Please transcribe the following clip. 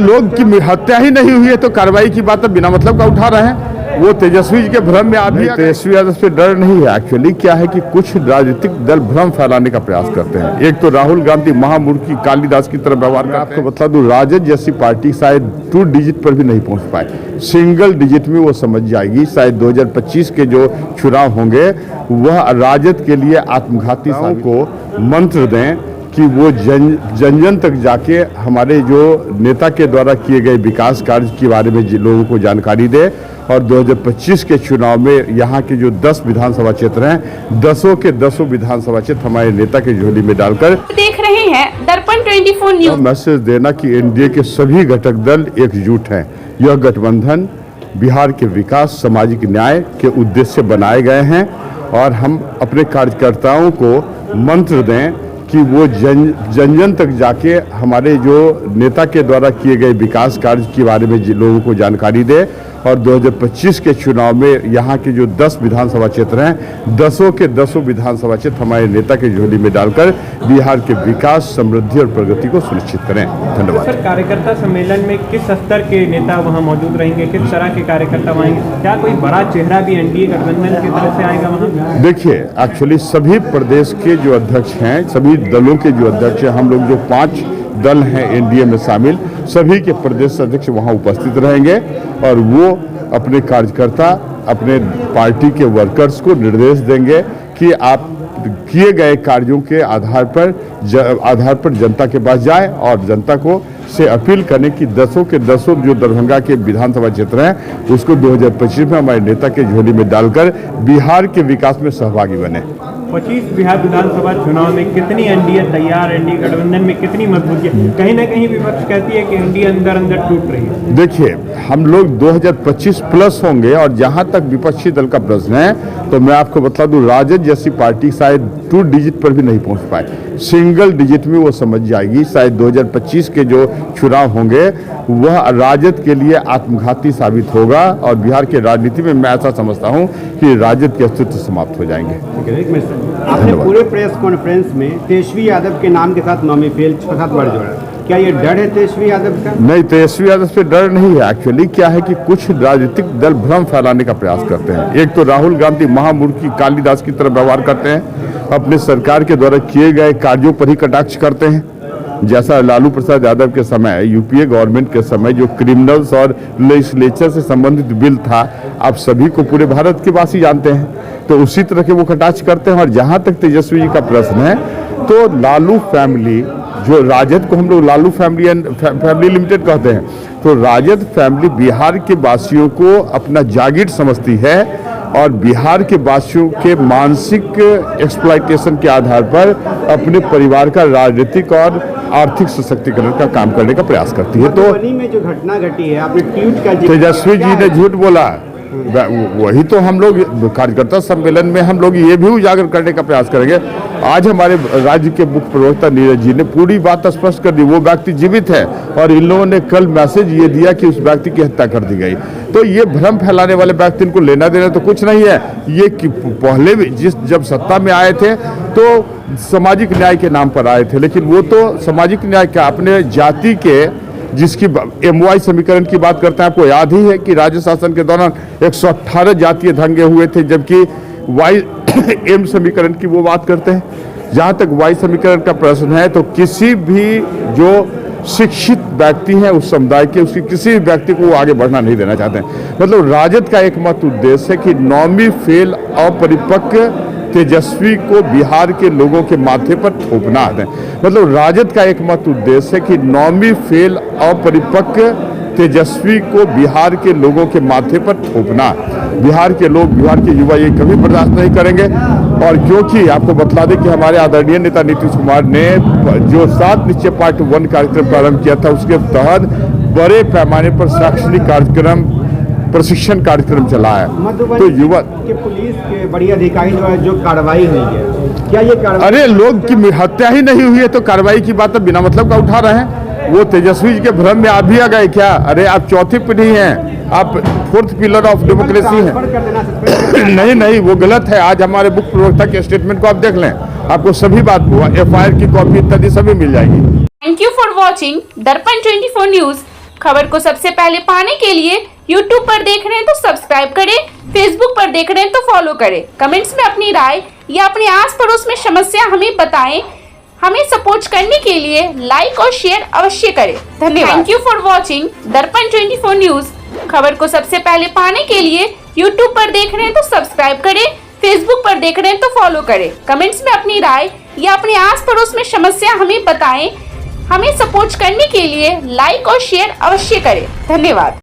लोग की हत्या ही नहीं हुई है तो कार्रवाई की बात बिना मतलब का उठा रहे हैं। वो तेजस्वी जी के भ्रम में आप भी तेजस्वी यादव से डर नहीं है। एक्चुअली क्या है कि कुछ राजनीतिक दल भ्रम फैलाने का प्रयास करते हैं। एक तो राहुल गांधी महामूर्खी कालिदास की तरह व्यवहार करते हैं। आपको बता दूं, राजद जैसी पार्टी शायद 2 डिजिट पर भी नहीं पहुंच पाए। सिंगल डिजिट में वो समझ जाएगी। शायद 2025 के जो चुनाव होंगे वह राजद के लिए आत्मघाती को मंत्र दें कि वो जन तक जाके हमारे जो नेता के द्वारा किए गए विकास कार्य के बारे में लोगों को जानकारी दे और 2025 के चुनाव में यहाँ के जो 10 विधानसभा क्षेत्र हैं, 10 के 10 विधानसभा क्षेत्र हमारे नेता के झोली में डालकर देख रहे हैं दर्पण 24 न्यूज। मैसेज देना कि एनडीए के सभी घटक दल एकजुट हैं। यह गठबंधन बिहार के विकास, सामाजिक न्याय के उद्देश्य से बनाए गए हैं और हम अपने कार्यकर्ताओं को मंत्र दें कि वो जन तक जाके हमारे जो नेता के द्वारा किए गए विकास कार्य के बारे में लोगों को जानकारी दे और 2025 के चुनाव में यहाँ के जो 10 विधानसभा क्षेत्र हैं, 10 के 10 विधानसभा क्षेत्र हमारे नेता के झोली में डालकर बिहार के विकास, समृद्धि और प्रगति को सुनिश्चित करें। धन्यवाद। सर, कार्यकर्ता सम्मेलन में किस स्तर के नेता वहाँ मौजूद रहेंगे, किस तरह के कार्यकर्ता आएंगे, क्या कोई बड़ा चेहरा भी एनडीए गठबंधन की तरफ से आएगा वहाँ? देखिए, एक्चुअली सभी प्रदेश के जो अध्यक्ष हैं, सभी दलों के जो अध्यक्ष हैं, हम लोग जो 5 दल हैं एनडीए में शामिल, सभी के प्रदेश अध्यक्ष वहां उपस्थित रहेंगे और वो अपने कार्यकर्ता, अपने पार्टी के वर्कर्स को निर्देश देंगे कि आप किए गए कार्यों के आधार पर जनता के पास जाए और जनता को से अपील करने की 10 के 10 जो दरभंगा के विधानसभा क्षेत्र हैं उसको 2025 में हमारे नेता के झोली में डालकर बिहार के विकास में सहभागी बने। 25 बिहार विधानसभा चुनाव में कितनी एनडीए तैयार, एनडीए गठबंधन में कितनी मजबूती है? कहीं ना कहीं विपक्ष कहती है कि एनडीए अंदर अंदर टूट रही है। देखिए, हम लोग 2025 प्लस होंगे और जहां तक विपक्षी दल का प्रश्न है तो मैं आपको बता दूं, राजद जैसी पार्टी शायद 2 डिजिट पर भी नहीं पहुंच पाए। सिंगल डिजिट में वो समझ जाएगी। शायद 2025 के जो चुनाव होंगे वह राजद के लिए आत्मघाती साबित होगा और बिहार के राजनीति में मैं ऐसा समझता हूं कि राजद के अस्तित्व समाप्त हो जाएंगे। आपने पूरे प्रेस कॉन्फ्रेंस में तेजस्वी यादव के नाम के साथ नौमी फेल 6-7 बार जोड़ा, क्या ये डर है तेजस्वी यादव का? नहीं, तेजस्वी यादव से डर नहीं है। एक्चुअली क्या है कि कुछ राजनीतिक दल भ्रम फैलाने का प्रयास करते हैं। एक तो राहुल गांधी महामूर्खी कालिदास की तरह व्यवहार करते हैं, अपने सरकार के द्वारा किए गए कार्यों पर ही कटाक्ष करते हैं। जैसा लालू प्रसाद यादव के समय, यूपीए गवर्नमेंट के समय जो क्रिमिनल्स और लेजिस्लेचर से संबंधित बिल था, आप सभी को पूरे भारत के वासी जानते हैं, तो उसी तरह के वो कटाक्ष करते हैं। और जहां तक तेजस्वी जी का प्रश्न है तो लालू फैमिली, जो राजद को हम लोग लालू फैमिली लिमिटेड कहते हैं, तो राजद फैमिली बिहार के वासियों को अपना जागीर समझती है और बिहार के वासियों के मानसिक एक्सप्लॉयटेशन के आधार पर अपने परिवार का राजनीतिक और आर्थिक सशक्तिकरण का काम करने का प्रयास करती है। तो में जो घटना घटी है, आपने ट्वीट का तेजस्वी जी ने झूठ बोला, वही तो हम लोग कार्यकर्ता सम्मेलन में हम लोग ये भी उजागर करने का प्रयास करेंगे। आज हमारे राज्य के मुख्य प्रवक्ता नीरज जी ने पूरी बात स्पष्ट कर दी, वो व्यक्ति जीवित है और इन लोगों ने कल मैसेज ये दिया कि उस व्यक्ति की हत्या कर दी गई। तो ये भ्रम फैलाने वाले व्यक्ति, इनको लेना देना तो कुछ नहीं है। ये पहले भी जब सत्ता में आए थे तो सामाजिक न्याय के नाम पर आए थे, लेकिन वो तो सामाजिक न्याय का अपने जाति के जिसकी MY समीकरण की बात करते हैं, आपको याद ही है कि राज्य शासन के दौरान 118 जातीय दंगे हुए थे, जबकि M समीकरण की वो बात करते हैं। जहां तक Y समीकरण का प्रश्न है तो किसी भी जो शिक्षित व्यक्ति है उस समुदाय के, उसकी किसी भी व्यक्ति को वो आगे बढ़ना नहीं देना चाहते हैं। मतलब राजद का एकमात्र उद्देश्य है कि नौमी फेल अपरिपक्व तेजस्वी को बिहार के लोगों के माथे पर थोपना है। मतलब राजद का एकमात्र उद्देश्य है कि नौमी फेल अपरिपक्व तेजस्वी को बिहार के लोगों के माथे पर थोपना। बिहार के लोग, बिहार के युवा ये कभी बर्दाश्त नहीं करेंगे। और क्योंकि आपको बतला दें कि हमारे आदरणीय नेता नीतीश कुमार ने जो 7 निश्चय पार्ट 1 कार्यक्रम प्रारंभ किया था, उसके तहत बड़े पैमाने पर शैक्षणिक कार्यक्रम, प्रशिक्षण कार्यक्रम चला है। तो युवा के पुलिस के बड़ी अधिकारी द्वारा जो कार्रवाई हुई है, क्या ये कार्रवाई? अरे, लोग की हत्या ही नहीं हुई है तो कार्रवाई की बात बिना मतलब का उठा रहे हैं। वो तेजस्वी जी के भ्रम में आप भी आ गए क्या? अरे, आप चौथी पीढ़ी हैं, आप 4th पिलर ऑफ डेमोक्रेसी हैं। नहीं, वो गलत है। आज हमारे मुख्य प्रवक्ता के स्टेटमेंट को आप देख लें, आपको सभी बात FIR की कॉपी इत्यादि सभी मिल जाएगी। थैंक यू फॉर वॉचिंग दर्पण 24 न्यूज। खबर को सबसे पहले पाने के लिए YouTube पर देख रहे हैं तो सब्सक्राइब करें, Facebook पर देख रहे हैं तो फॉलो करें। कमेंट्स में अपनी राय या अपने आस पड़ोस में समस्या हमें बताएं। हमें सपोर्ट करने के लिए लाइक और शेयर अवश्य करें। धन्यवाद। थैंक यू फॉर वॉचिंग दर्पण 24 न्यूज। खबर को सबसे पहले पाने के लिए YouTube पर देख रहे हैं तो सब्सक्राइब करें, Facebook पर देख रहे हैं तो फॉलो करें। कमेंट्स में अपनी राय या अपने आस पड़ोस में समस्या हमें बताएं। हमें सपोर्ट करने के लिए लाइक और शेयर अवश्य करें। धन्यवाद।